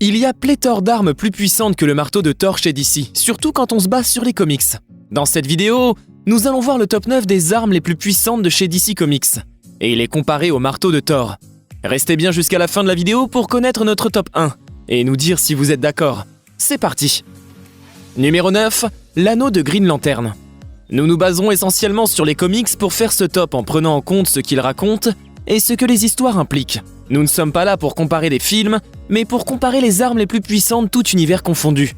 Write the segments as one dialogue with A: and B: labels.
A: Il y a pléthore d'armes plus puissantes que le marteau de Thor chez DC, surtout quand on se base sur les comics. Dans cette vidéo, nous allons voir le top 9 des armes les plus puissantes de chez DC Comics, et il est comparé au marteau de Thor. Restez bien jusqu'à la fin de la vidéo pour connaître notre top 1, et nous dire si vous êtes d'accord. C'est parti. Numéro 9, l'anneau de Green Lantern. Nous nous baserons essentiellement sur les comics pour faire ce top en prenant en compte ce qu'ils racontent et ce que les histoires impliquent. Nous ne sommes pas là pour comparer des films, mais pour comparer les armes les plus puissantes tout univers confondu.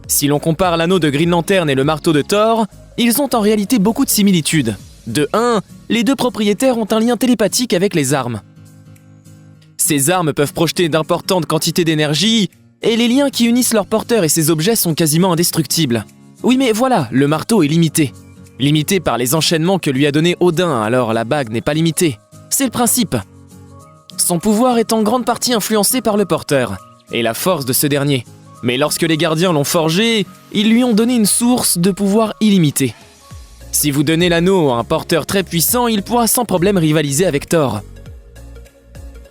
A: Si l'on compare l'anneau de Green Lantern et le marteau de Thor, ils ont en réalité beaucoup de similitudes. De 1, les deux propriétaires ont un lien télépathique avec les armes. Ces armes peuvent projeter d'importantes quantités d'énergie, et les liens qui unissent leurs porteurs et ces objets sont quasiment indestructibles. Oui mais voilà, le marteau est limité. Limité par les enchaînements que lui a donné Odin, alors la bague n'est pas limitée. C'est le principe. Son pouvoir est en grande partie influencé par le porteur, et la force de ce dernier. Mais lorsque les gardiens l'ont forgé, ils lui ont donné une source de pouvoir illimité. Si vous donnez l'anneau à un porteur très puissant, il pourra sans problème rivaliser avec Thor.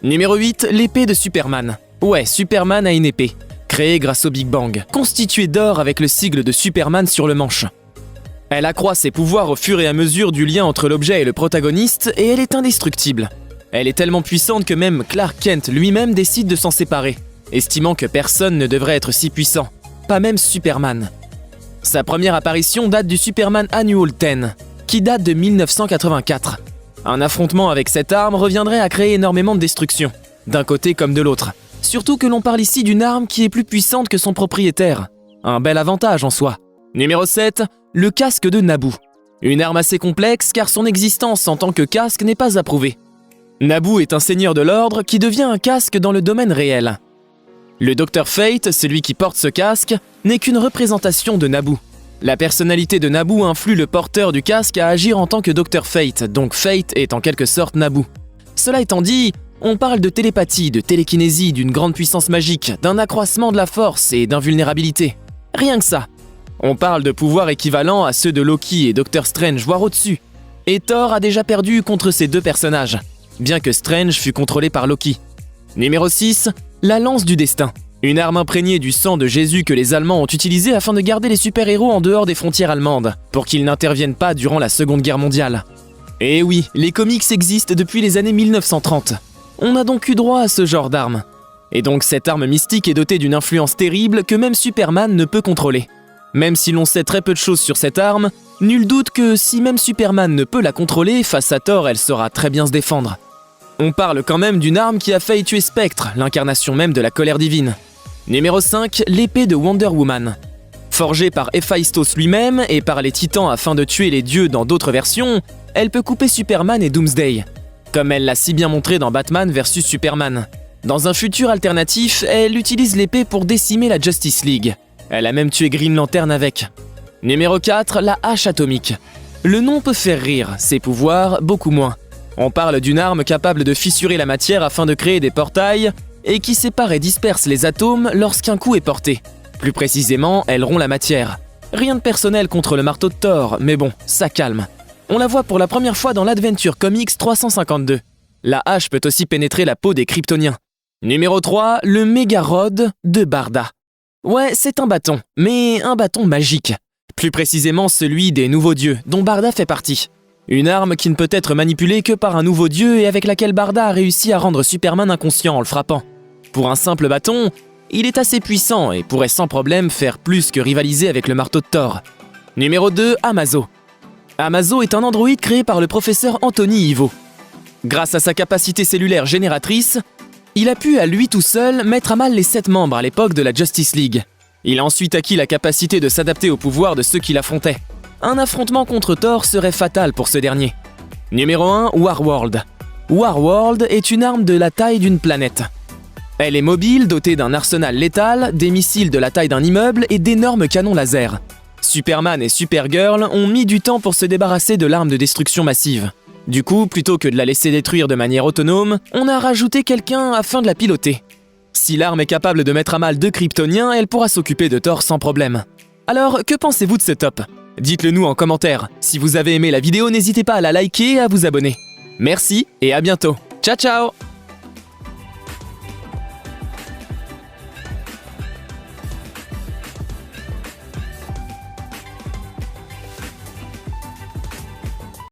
A: Numéro 8, l'épée de Superman. Ouais, Superman a une épée, créée grâce au Big Bang, constituée d'or avec le sigle de Superman sur le manche. Elle accroît ses pouvoirs au fur et à mesure du lien entre l'objet et le protagoniste, et elle est indestructible. Elle est tellement puissante que même Clark Kent lui-même décide de s'en séparer, estimant que personne ne devrait être si puissant, pas même Superman. Sa première apparition date du Superman Annual 10, qui date de 1984. Un affrontement avec cette arme reviendrait à créer énormément de destruction, d'un côté comme de l'autre. Surtout que l'on parle ici d'une arme qui est plus puissante que son propriétaire. Un bel avantage en soi. Numéro 7, le casque de Nabu. Une arme assez complexe car son existence en tant que casque n'est pas approuvée. Nabu est un seigneur de l'ordre qui devient un casque dans le domaine réel. Le Dr Fate, celui qui porte ce casque, n'est qu'une représentation de Nabu. La personnalité de Nabu influe le porteur du casque à agir en tant que Dr Fate, donc Fate est en quelque sorte Nabu. Cela étant dit, on parle de télépathie, de télékinésie, d'une grande puissance magique, d'un accroissement de la force et d'invulnérabilité. Rien que ça. On parle de pouvoirs équivalents à ceux de Loki et Doctor Strange, voire au-dessus. Et Thor a déjà perdu contre ces deux personnages, bien que Strange fût contrôlé par Loki. Numéro 6, la lance du destin. Une arme imprégnée du sang de Jésus que les Allemands ont utilisée afin de garder les super-héros en dehors des frontières allemandes, pour qu'ils n'interviennent pas durant la Seconde Guerre mondiale. Et oui, les comics existent depuis les années 1930. On a donc eu droit à ce genre d'arme. Et donc cette arme mystique est dotée d'une influence terrible que même Superman ne peut contrôler. Même si l'on sait très peu de choses sur cette arme, nul doute que si même Superman ne peut la contrôler, face à Thor, elle saura très bien se défendre. On parle quand même d'une arme qui a failli tuer Spectre, l'incarnation même de la colère divine. Numéro 5, l'épée de Wonder Woman. Forgée par Héphaïstos lui-même et par les titans afin de tuer les dieux dans d'autres versions, elle peut couper Superman et Doomsday. Comme elle l'a si bien montré dans Batman vs Superman. Dans un futur alternatif, elle utilise l'épée pour décimer la Justice League. Elle a même tué Green Lantern avec. Numéro 4, la hache atomique. Le nom peut faire rire, ses pouvoirs beaucoup moins. On parle d'une arme capable de fissurer la matière afin de créer des portails et qui sépare et disperse les atomes lorsqu'un coup est porté. Plus précisément, elle rompt la matière. Rien de personnel contre le marteau de Thor, mais bon, ça calme. On la voit pour la première fois dans l'Adventure Comics 352. La hache peut aussi pénétrer la peau des Kryptoniens. Numéro 3, le Méga Rod de Barda. Ouais, c'est un bâton, mais un bâton magique. Plus précisément celui des nouveaux dieux, dont Barda fait partie. Une arme qui ne peut être manipulée que par un nouveau dieu et avec laquelle Barda a réussi à rendre Superman inconscient en le frappant. Pour un simple bâton, il est assez puissant et pourrait sans problème faire plus que rivaliser avec le marteau de Thor. Numéro 2, Amazo. Amazo est un androïde créé par le professeur Anthony Ivo. Grâce à sa capacité cellulaire génératrice, il a pu à lui tout seul mettre à mal les 7 membres à l'époque de la Justice League. Il a ensuite acquis la capacité de s'adapter au pouvoir de ceux qui l'affrontaient. Un affrontement contre Thor serait fatal pour ce dernier. Numéro 1, Warworld. Warworld est une arme de la taille d'une planète. Elle est mobile, dotée d'un arsenal létal, des missiles de la taille d'un immeuble et d'énormes canons laser. Superman et Supergirl ont mis du temps pour se débarrasser de l'arme de destruction massive. Du coup, plutôt que de la laisser détruire de manière autonome, on a rajouté quelqu'un afin de la piloter. Si l'arme est capable de mettre à mal 2 Kryptoniens, elle pourra s'occuper de Thor sans problème. Alors, que pensez-vous de ce top ? Dites-le nous en commentaire. Si vous avez aimé la vidéo, n'hésitez pas à la liker et à vous abonner. Merci et à bientôt. Ciao ciao!